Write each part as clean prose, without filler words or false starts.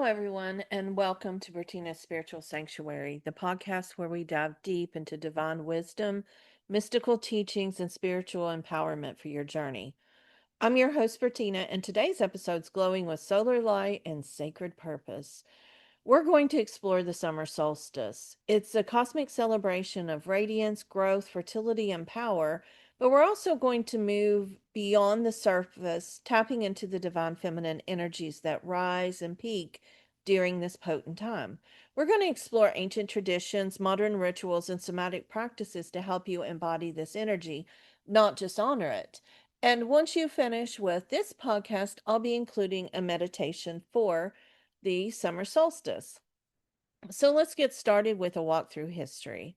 everyone, and welcome to Bertina's Spiritual Sanctuary, the podcast where we dive deep into divine wisdom, mystical teachings, and spiritual empowerment for your journey. I'm your host, Bertina, and today's episode's glowing with solar light and sacred purpose. We're going to explore the summer solstice. It's a cosmic celebration of radiance, growth, fertility, and power, but we're also going to move beyond the surface, tapping into the divine feminine energies that rise and peak during this potent time. We're going to explore ancient traditions, modern rituals, and somatic practices to help you embody this energy, not just honor it. And once you finish with this podcast, I'll be including a meditation for the summer solstice. So let's get started with a walk through history.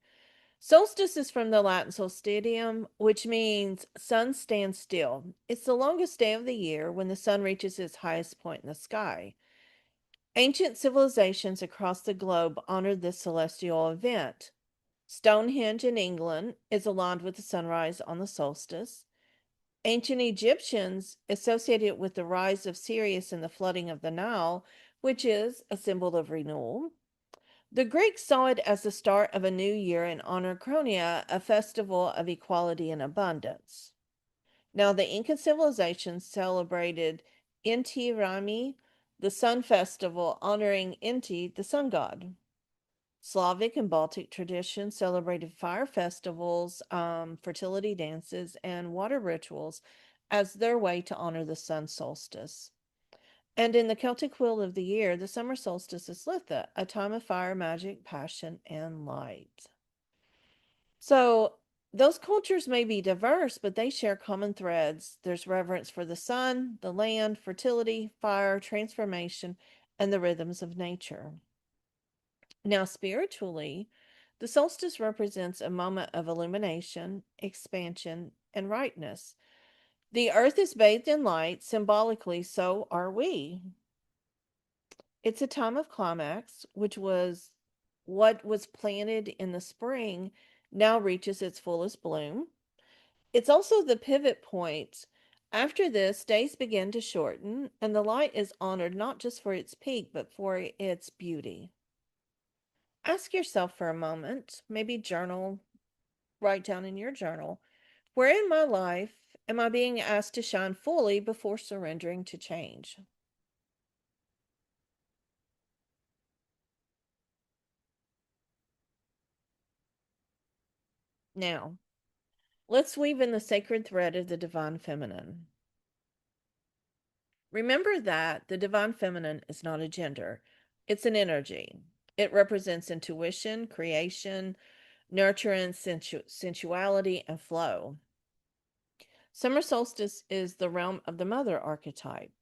Solstice is from the Latin solstitium, which means sun stands still. It's the longest day of the year when the sun reaches its highest point in the sky. Ancient civilizations across the globe honored this celestial event. Stonehenge in England is aligned with the sunrise on the solstice. Ancient Egyptians associated it with the rise of Sirius and the flooding of the Nile, which is a symbol of renewal. The Greeks saw it as the start of a new year and honored Cronia, a festival of equality and abundance. Now, the Incan civilization celebrated Inti Raymi, the sun festival, honoring Inti, the sun god. Slavic and Baltic traditions celebrated fire festivals, fertility dances, and water rituals as their way to honor the sun solstice. And in the Celtic wheel of the year, the summer solstice is Litha, a time of fire, magic, passion, and light. So those cultures may be diverse, but they share common threads. There's reverence for the sun, the land, fertility, fire, transformation, and the rhythms of nature. Now, spiritually, the solstice represents a moment of illumination, expansion, and rightness. The earth is bathed in light, symbolically, so are we. It's a time of climax, which was what was planted in the spring now reaches its fullest bloom. It's also the pivot point. After this, days begin to shorten, and the light is honored not just for its peak, but for its beauty. Ask yourself for a moment, maybe journal, write down in your journal, where in my life am I being asked to shine fully before surrendering to change? Now, let's weave in the sacred thread of the divine feminine. Remember that the divine feminine is not a gender, it's an energy. It represents intuition, creation, nurture, and sensuality and flow. Summer solstice is the realm of the mother archetype,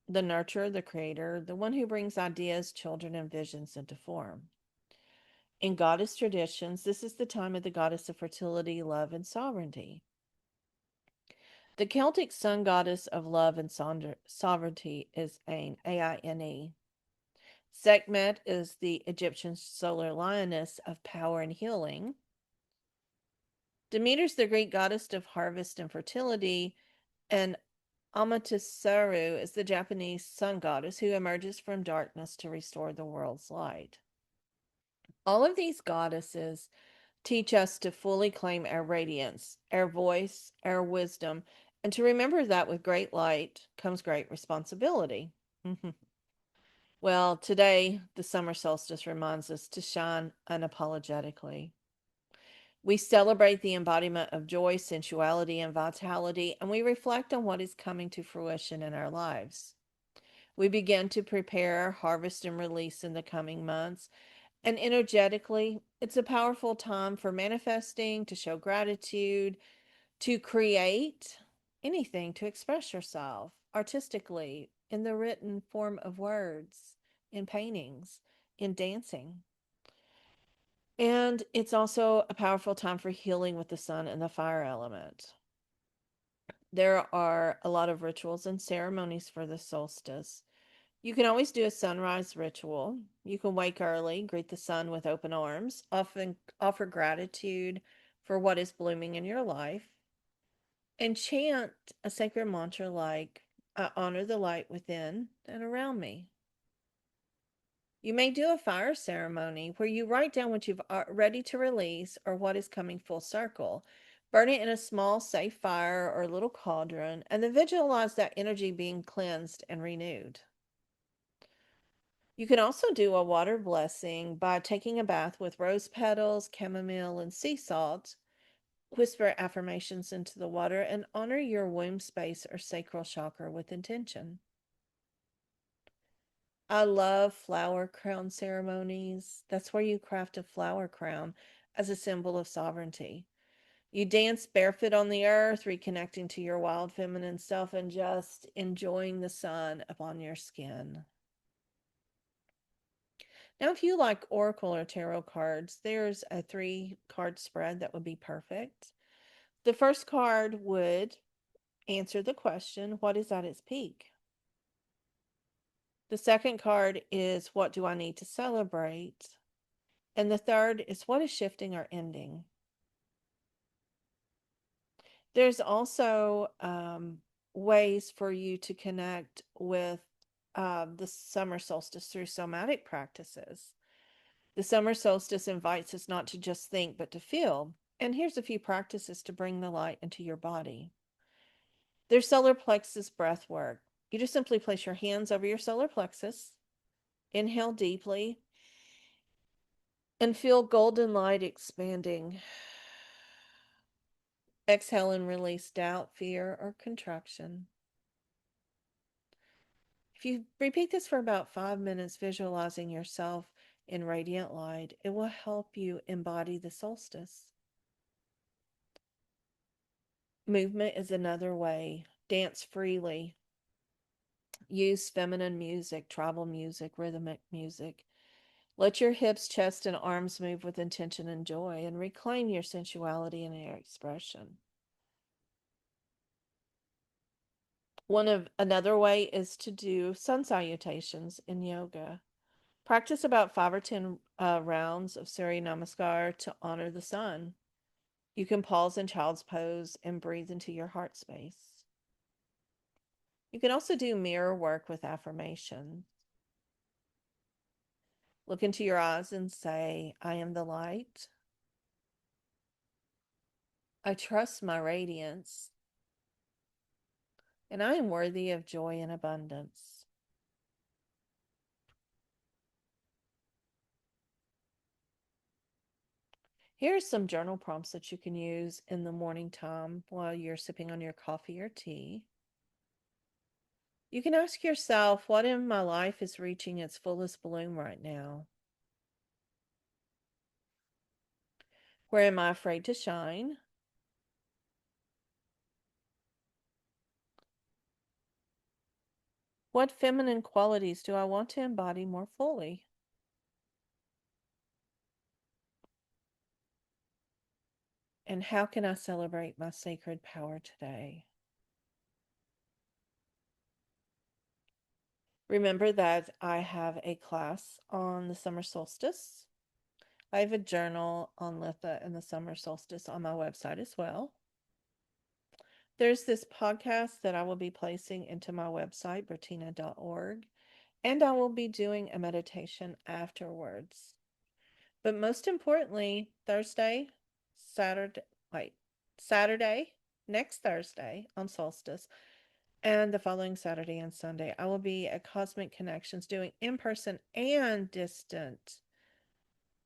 the nurturer, the creator, the one who brings ideas, children, and visions into form. In goddess traditions, this is the time of the goddess of fertility, love, and sovereignty. The Celtic sun goddess of love and sovereignty is Ain, Aine. Sekhmet is the Egyptian solar lioness of power and healing. Demeter's the Greek goddess of harvest and fertility, and Amaterasu is the Japanese sun goddess who emerges from darkness to restore the world's light. All of these goddesses teach us to fully claim our radiance, our voice, our wisdom, and to remember that with great light comes great responsibility. Well, today, the summer solstice reminds us to shine unapologetically. We celebrate the embodiment of joy, sensuality, and vitality, and we reflect on what is coming to fruition in our lives. We begin to prepare, harvest, and release in the coming months. And energetically, it's a powerful time for manifesting, to show gratitude, to create anything, to express yourself artistically in the written form of words, in paintings, in dancing. And it's also a powerful time for healing with the sun and the fire element. There are a lot of rituals and ceremonies for the solstice. You can always do a sunrise ritual. You can wake early, greet the sun with open arms, often offer gratitude for what is blooming in your life, and chant a sacred mantra like, I honor the light within and around me. You may do a fire ceremony where you write down what you've ready to release or what is coming full circle. Burn it in a small, safe fire or little cauldron, and then visualize that energy being cleansed and renewed. You can also do a water blessing by taking a bath with rose petals, chamomile, and sea salt. Whisper affirmations into the water and honor your womb space or sacral chakra with intention. I love flower crown ceremonies. That's where you craft a flower crown as a symbol of sovereignty. You dance barefoot on the earth, reconnecting to your wild feminine self and just enjoying the sun upon your skin. Now, if you like oracle or tarot cards, there's a 3-card spread that would be perfect. The first card would answer the question, what is at its peak? The second card is, what do I need to celebrate? And the third is, what is shifting or ending? There's also ways for you to connect with the summer solstice through somatic practices. The summer solstice invites us not to just think, but to feel. And here's a few practices to bring the light into your body. There's solar plexus breath work. You just simply place your hands over your solar plexus, inhale deeply, and feel golden light expanding. Exhale and release doubt, fear, or contraction. If you repeat this for about 5 minutes, visualizing yourself in radiant light, it will help you embody the solstice. Movement is another way. Dance freely. Use feminine music, tribal music, rhythmic music. Let your hips, chest, and arms move with intention and joy, and reclaim your sensuality and your expression. Another way is to do sun salutations in yoga. Practice about 5 or 10 rounds of Surya Namaskar to honor the sun. You can pause in child's pose and breathe into your heart space. You can also do mirror work with affirmations. Look into your eyes and say, I am the light. I trust my radiance. And I am worthy of joy and abundance. Here are some journal prompts that you can use in the morning time while you're sipping on your coffee or tea. You can ask yourself, what in my life is reaching its fullest bloom right now? Where am I afraid to shine? What feminine qualities do I want to embody more fully? And how can I celebrate my sacred power today? Remember that I have a class on the summer solstice. I have a journal on Litha and the summer solstice on my website as well. There's this podcast that I will be placing into my website, bertina.org, and I will be doing a meditation afterwards. But most importantly, Saturday, wait, Saturday, next Thursday on solstice, and the following Saturday and Sunday, I will be at Cosmic Connections doing in person and distant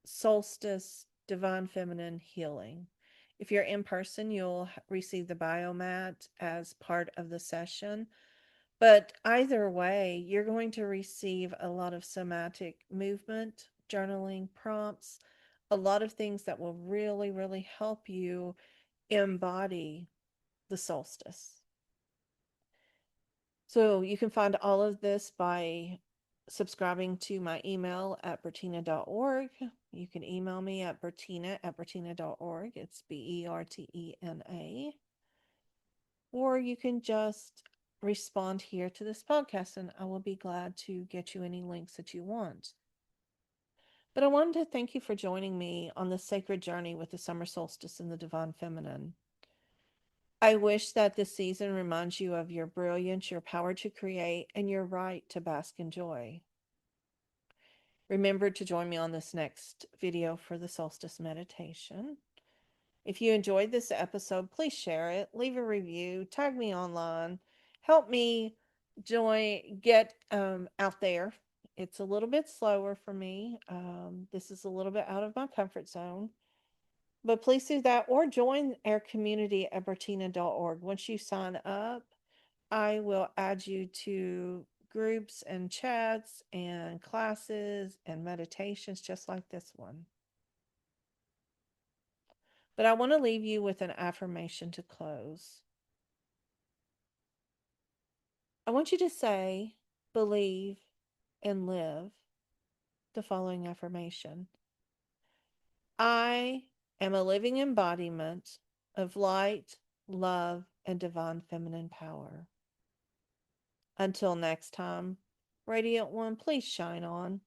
solstice divine feminine healing. If you're in person, you'll receive the biomat as part of the session. But either way, you're going to receive a lot of somatic movement, journaling prompts, a lot of things that will really, really help you embody the solstice. So you can find all of this by subscribing to my email at bertina.org. You can email me at bertina@bertina.org. It's BERTENA. Or you can just respond here to this podcast, and I will be glad to get you any links that you want. But I wanted to thank you for joining me on this sacred journey with the summer solstice and the divine feminine. I wish that this season reminds you of your brilliance, your power to create, and your right to bask in joy. Remember to join me on this next video for the solstice meditation. If you enjoyed this episode, please share it, leave a review, tag me online, help me get out there. It's a little bit slower for me. This is a little bit out of my comfort zone. But please do that or join our community at bertina.org. Once you sign up, I will add you to groups and chats and classes and meditations just like this one. But I want to leave you with an affirmation to close. I want you to say, believe, and live the following affirmation. I am a living embodiment of light, love, and divine feminine power. Until next time, Radiant One, please shine on.